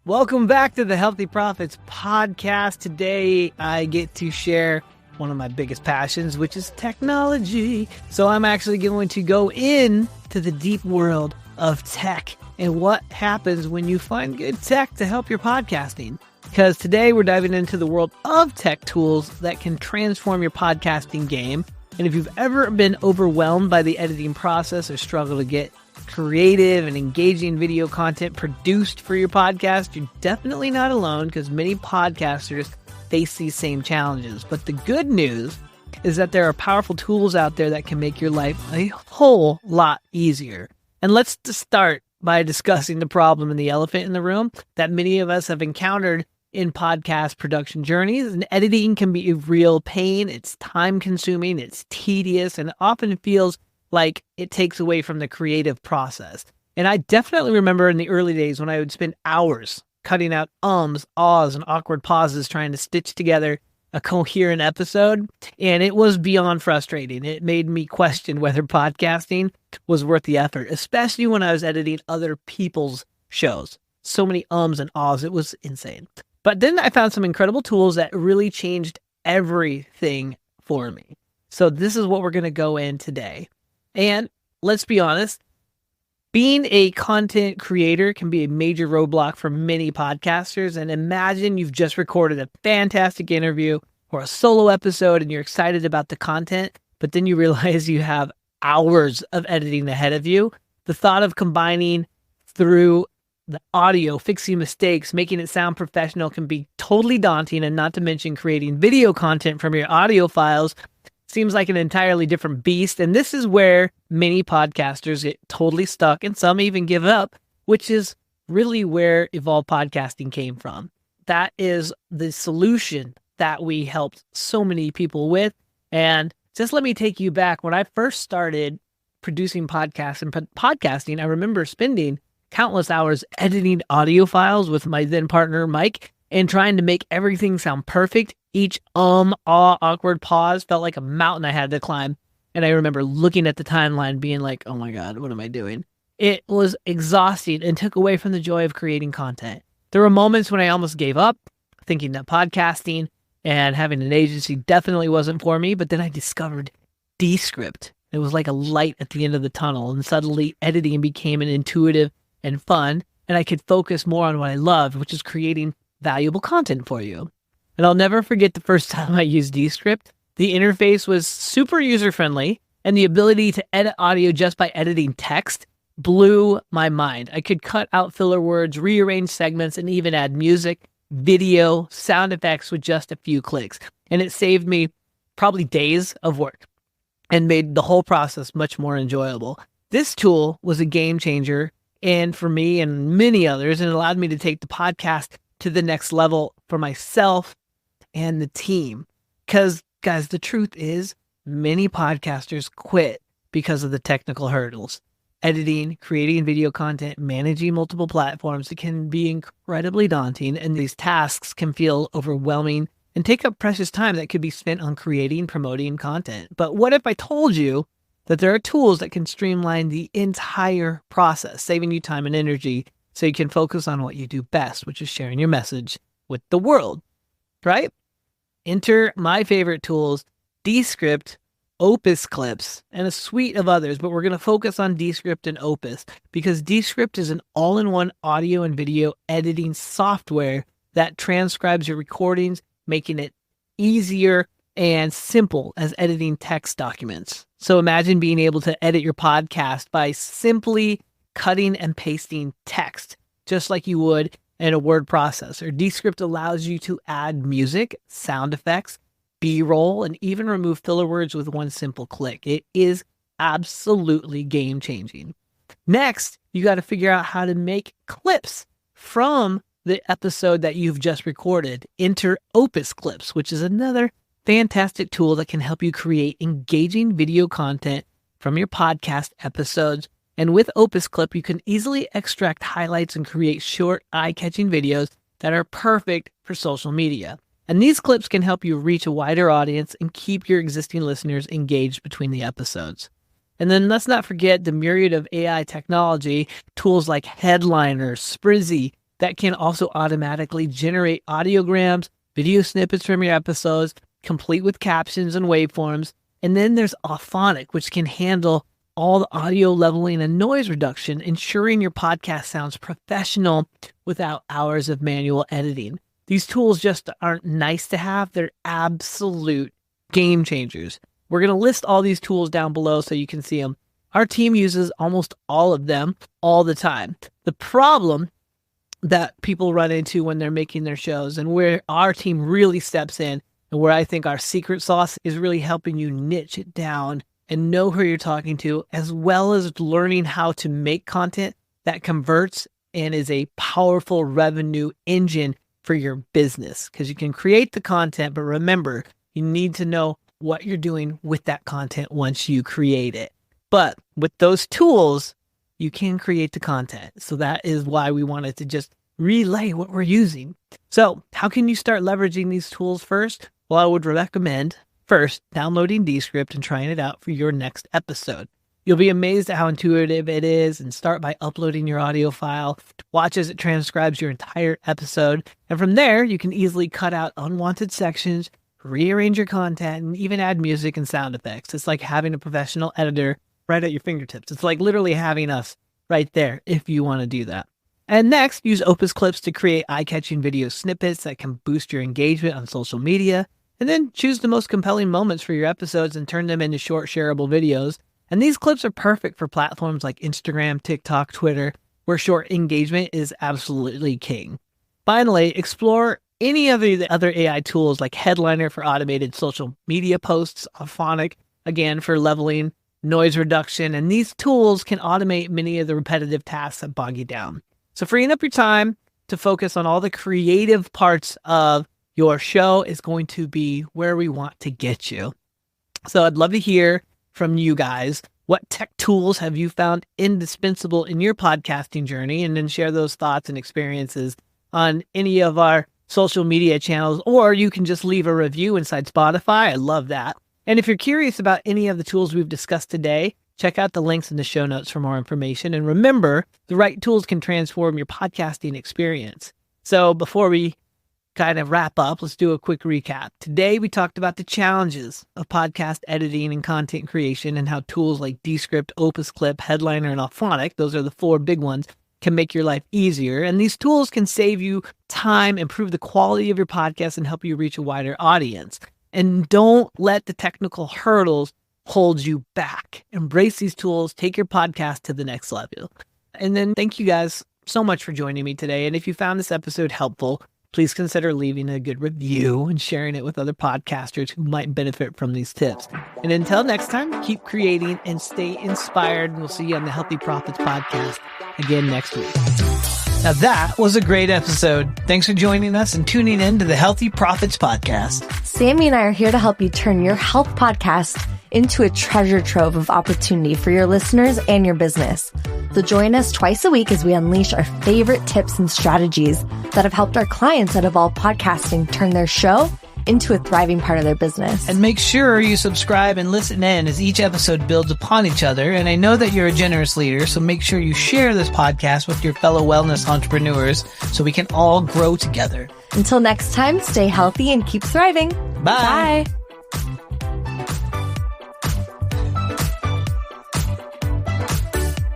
Welcome back to the Healthy Profits podcast. Today, I get to share one of my biggest passions, which is technology. So I'm actually going to go into the deep world of tech and what happens when you find good tech to help your podcasting. Because today we're diving into the world of tech tools that can transform your podcasting game. And if you've ever been overwhelmed by the editing process or struggle to get creative and engaging video content produced for your podcast, you're definitely not alone, because many podcasters face these same challenges. But the good news is that there are powerful tools out there that can make your life a whole lot easier. And let's just start by discussing the problem and the elephant in the room that many of us have encountered in podcast production journeys. And editing can be a real pain. It's time consuming, it's tedious, and it often feels like it takes away from the creative process. And I definitely remember in the early days when I would spend hours cutting out ums, ahs, and awkward pauses trying to stitch together a coherent episode. And it was beyond frustrating. It made me question whether podcasting was worth the effort, especially when I was editing other people's shows. So many ums and ahs, it was insane. But then I found some incredible tools that really changed everything for me. So this is what we're going to go in today. And let's be honest, being a content creator can be a major roadblock for many podcasters. And imagine you've just recorded a fantastic interview or a solo episode and you're excited about the content, but then you realize you have hours of editing ahead of you. The thought of combining through the audio, fixing mistakes, making it sound professional can be totally daunting, and not to mention creating video content from your audio files seems like an entirely different beast. And this is where many podcasters get totally stuck, and some even give up, which is really where Evolve Podcasting came from. That is the solution that we helped so many people with. And just let me take you back. When I first started producing podcasts and podcasting, I remember spending countless hours editing audio files with my then partner, Mike, and trying to make everything sound perfect. Each awkward pause felt like a mountain I had to climb. And I remember looking at the timeline being like, oh my God, what am I doing? It was exhausting and took away from the joy of creating content. There were moments when I almost gave up, thinking that podcasting and having an agency definitely wasn't for me. But then I discovered Descript. It was like a light at the end of the tunnel, and suddenly editing became an intuitive and fun, and I could focus more on what I loved, which is creating valuable content for you. And I'll never forget the first time I used Descript. The interface was super user-friendly, and the ability to edit audio just by editing text blew my mind. I could cut out filler words, rearrange segments, and even add music, video, sound effects with just a few clicks. And it saved me probably days of work and made the whole process much more enjoyable. This tool was a game changer, and for me and many others, and it allowed me to take the podcast to the next level for myself and the team. Because, guys, the truth is, many podcasters quit because of the technical hurdles. Editing, creating video content, managing multiple platforms, it can be incredibly daunting, and these tasks can feel overwhelming and take up precious time that could be spent on creating, promoting content. But what if I told you that there are tools that can streamline the entire process, saving you time and energy so you can focus on what you do best, which is sharing your message with the world, right? Enter my favorite tools, Descript, Opus Clips, and a suite of others, but we're going to focus on Descript and Opus because Descript is an all-in-one audio and video editing software that transcribes your recordings, making it easier and simple as editing text documents. So imagine being able to edit your podcast by simply cutting and pasting text, just like you would in a word processor. Descript allows you to add music, sound effects, B-roll, and even remove filler words with one simple click. It is absolutely game-changing. Next, you got to figure out how to make clips from the episode that you've just recorded. Enter Opus Clips, which is another fantastic tool that can help you create engaging video content from your podcast episodes. And with Opus Clip, you can easily extract highlights and create short, eye-catching videos that are perfect for social media. And these clips can help you reach a wider audience and keep your existing listeners engaged between the episodes. And then let's not forget the myriad of AI technology, tools like Headliner, Sprizzy, that can also automatically generate audiograms, video snippets from your episodes, complete with captions and waveforms. And then there's Auphonic, which can handle all the audio leveling and noise reduction, ensuring your podcast sounds professional without hours of manual editing. These tools just aren't nice to have, they're absolute game changers. We're going to list all these tools down below so you can see them. Our team uses almost all of them all the time. The problem that people run into when they're making their shows, and where our team really steps in, and where I think our secret sauce is really helping you niche it down and know who you're talking to, as well as learning how to make content that converts and is a powerful revenue engine for your business. Because you can create the content, but remember, you need to know what you're doing with that content once you create it. But with those tools, you can create the content. So that is why we wanted to just relay what we're using. So how can you start leveraging these tools first? Well, I would recommend first downloading Descript and trying it out for your next episode. You'll be amazed at how intuitive it is, and start by uploading your audio file. Watch as it transcribes your entire episode. And from there, you can easily cut out unwanted sections, rearrange your content, and even add music and sound effects. It's like having a professional editor right at your fingertips. It's like literally having us right there if you want to do that. And next, use Opus Clips to create eye-catching video snippets that can boost your engagement on social media. And then choose the most compelling moments for your episodes and turn them into short, shareable videos. And these clips are perfect for platforms like Instagram, TikTok, Twitter, where short engagement is absolutely king. Finally, explore any of the other AI tools like Headliner for automated social media posts, Auphonic, again, for leveling, noise reduction, and these tools can automate many of the repetitive tasks that bog you down. So freeing up your time to focus on all the creative parts of your show is going to be where we want to get you. So I'd love to hear from you guys. What tech tools have you found indispensable in your podcasting journey? And then share those thoughts and experiences on any of our social media channels, or you can just leave a review inside Spotify. I love that. And if you're curious about any of the tools we've discussed today, check out the links in the show notes for more information. And remember, the right tools can transform your podcasting experience. So before we kind of wrap up, let's do a quick recap. Today, we talked about the challenges of podcast editing and content creation, and how tools like Descript, Opus Clip, Headliner, and Auphonic, those are the 4 big ones, can make your life easier. And these tools can save you time, improve the quality of your podcast, and help you reach a wider audience. And don't let the technical hurdles hold you back. Embrace these tools, take your podcast to the next level. And then thank you guys so much for joining me today. And if you found this episode helpful, please consider leaving a good review and sharing it with other podcasters who might benefit from these tips. And until next time, keep creating and stay inspired. We'll see you on the Healthy Profits podcast again next week. Now that was a great episode. Thanks for joining us and tuning in to the Healthy Profits podcast. Sammy and I are here to help you turn your health podcast into a treasure trove of opportunity for your listeners and your business. So join us twice a week as we unleash our favorite tips and strategies that have helped our clients at Evolve Podcasting turn their show into a thriving part of their business. And make sure you subscribe and listen in as each episode builds upon each other. And I know that you're a generous leader, so make sure you share this podcast with your fellow wellness entrepreneurs so we can all grow together. Until next time, stay healthy and keep thriving. Bye. Bye.